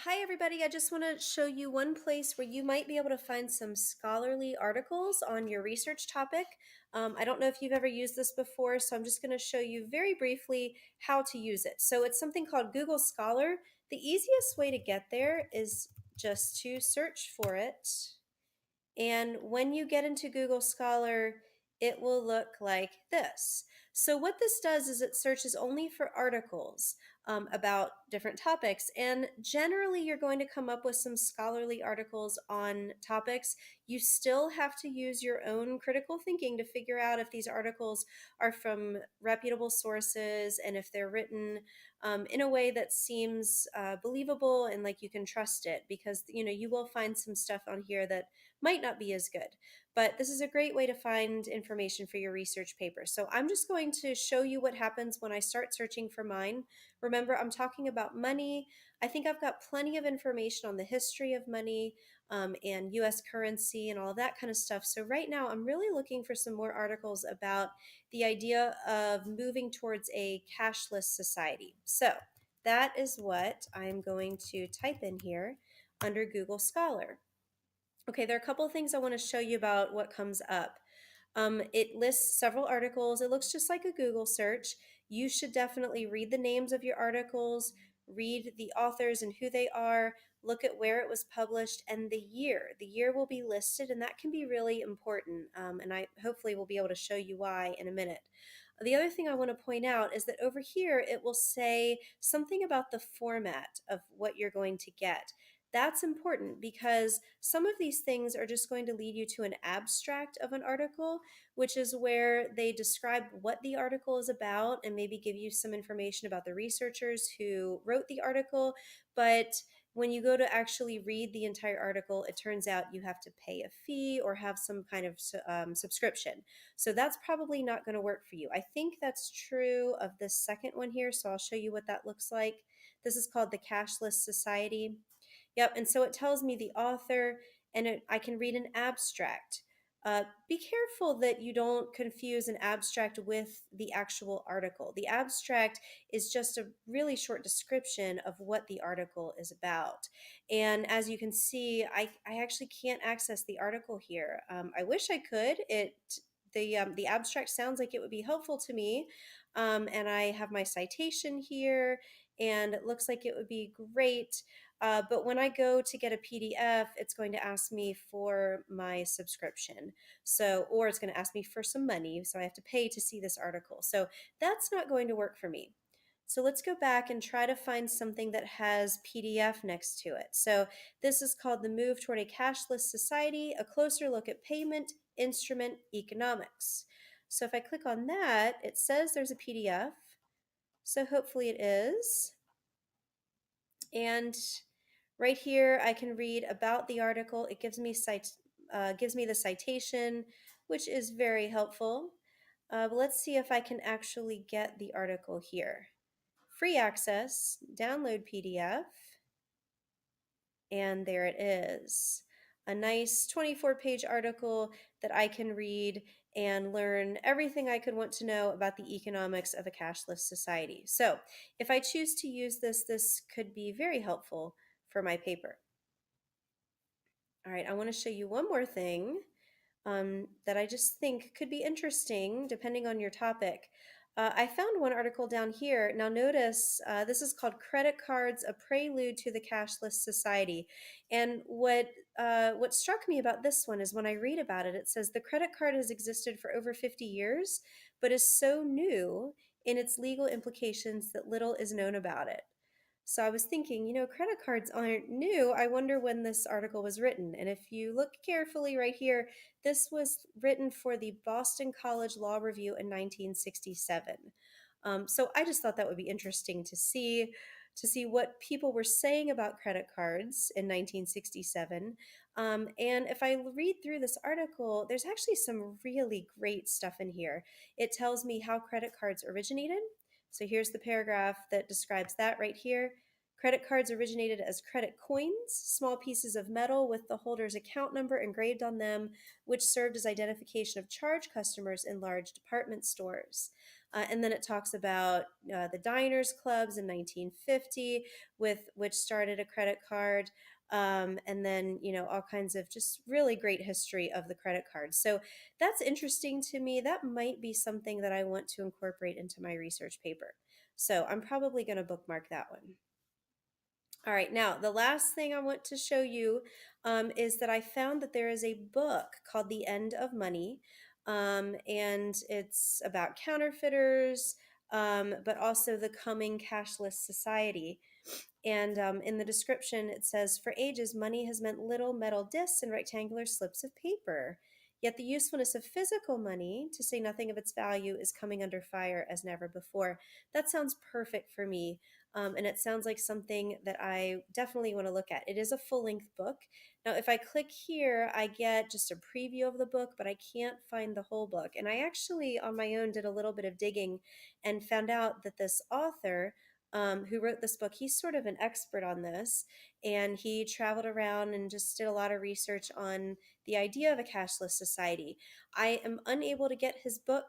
Hi, everybody. I just want to show you one place where you might be able to find some scholarly articles on your research topic. I don't know if you've ever used this before, so I'm just going to show you very briefly how to use it. So it's something called Google Scholar. The easiest way to get there is just to search for it. And when you get into Google Scholar, it will look like this. So what this does is it searches only for articles about different topics. And generally, you're going to come up with some scholarly articles on topics. You still have to use your own critical thinking to figure out if these articles are from reputable sources and if they're written in a way that seems believable and like you can trust it, because you will find some stuff on here that might not be as good. But this is a great way to find information for your research paper. So I'm just going to show you what happens when I start searching for mine. Remember, I'm talking about money. I think I've got plenty of information on the history of money and US currency and all of that kind of stuff. So right now, I'm really looking for some more articles about the idea of moving towards a cashless society. So that is what I'm going to type in here under Google Scholar. Okay, there are a couple of things I want to show you about what comes up. It lists several articles. It looks just like a Google search. You should definitely read the names of your articles, read the authors and who they are, look at where it was published, and the year. The year will be listed, and that can be really important. And I hopefully will be able to show you why in a minute. The other thing I want to point out is that over here it will say something about the format of what you're going to get. That's important because some of these things are just going to lead you to an abstract of an article, which is where they describe what the article is about and maybe give you some information about the researchers who wrote the article. But when you go to actually read the entire article, it turns out you have to pay a fee or have some kind of subscription. So that's probably not going to work for you. I think that's true of this second one here, so I'll show you what that looks like. This is called the Cashless Society. Yep, and so it tells me the author, and I can read an abstract. Be careful that you don't confuse an abstract with the actual article. The abstract is just a really short description of what the article is about. And as you can see, I actually can't access the article here. I wish I could. The abstract sounds like it would be helpful to me. And I have my citation here, and it looks like it would be great. But when I go to get a PDF, it's going to ask me for my subscription. So, or it's going to ask me for some money. So I have to pay to see this article. So that's not going to work for me. So let's go back and try to find something that has PDF next to it. So this is called The Move Toward a Cashless Society, a closer look at payment instrument economics. So if I click on that, it says there's a PDF. So hopefully it is. And right here, I can read about the article. It gives me the citation, which is very helpful. But let's see if I can actually get the article here. Free access, download PDF, and there it is. A nice 24-page article that I can read and learn everything I could want to know about the economics of a cashless society. So if I choose to use this, this could be very helpful for my paper. All right, I want to show you one more thing that I just think could be interesting depending on your topic. I found one article down here. Now notice this is called Credit Cards, a Prelude to the Cashless Society. And what struck me about this one is when I read about it, it says the credit card has existed for over 50 years, but is so new in its legal implications that little is known about it. So I was thinking, credit cards aren't new. I wonder when this article was written. And if you look carefully right here, this was written for the Boston College Law Review in 1967. So I just thought that would be interesting to see what people were saying about credit cards in 1967. And if I read through this article, there's actually some really great stuff in here. It tells me how credit cards originated. So here's the paragraph that describes that right here. Credit cards originated as credit coins, small pieces of metal with the holder's account number engraved on them, which served as identification of charge customers in large department stores. And then it talks about the diners clubs in 1950, with which started a credit card. And then, all kinds of just really great history of the credit card. So that's interesting to me. That might be something that I want to incorporate into my research paper. So I'm probably going to bookmark that one. All right, now the last thing I want to show you is that I found that there is a book called The End of Money, and it's about counterfeiters, but also the coming cashless society. And in the description, it says, for ages, money has meant little metal discs and rectangular slips of paper. Yet the usefulness of physical money, to say nothing of its value, is coming under fire as never before. That sounds perfect for me. And it sounds like something that I definitely want to look at. It is a full length book. Now, if I click here, I get just a preview of the book, but I can't find the whole book. And I actually, on my own, did a little bit of digging and found out that this author, who wrote this book, he's sort of an expert on this. And he traveled around and just did a lot of research on the idea of a cashless society. I am unable to get his book.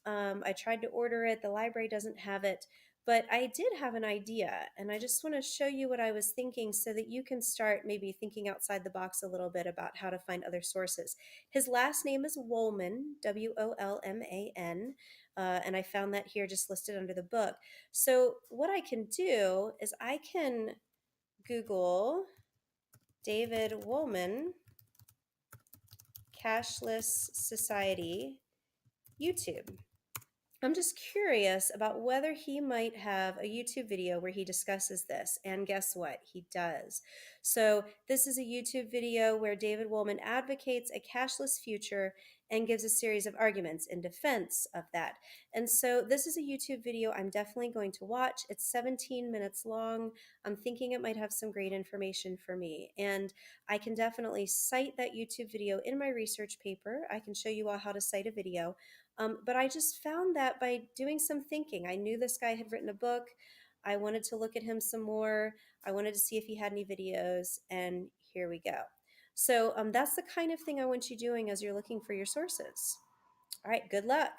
I tried to order it, the library doesn't have it. But I did have an idea, and I just want to show you what I was thinking so that you can start maybe thinking outside the box a little bit about how to find other sources. His last name is Wolman, Wolman, and I found that here just listed under the book. So what I can do is I can Google David Wolman, Cashless Society, YouTube. I'm just curious about whether he might have a YouTube video where he discusses this. And guess what? He does. So, this is a YouTube video where David Wolman advocates a cashless future and gives a series of arguments in defense of that. And so, this is a YouTube video I'm definitely going to watch. It's 17 minutes long. I'm thinking it might have some great information for me. And I can definitely cite that YouTube video in my research paper. I can show you all how to cite a video. But I just found that by doing some thinking, I knew this guy had written a book. I wanted to look at him some more. I wanted to see if he had any videos, and here we go. So that's the kind of thing I want you doing as you're looking for your sources. All right, good luck.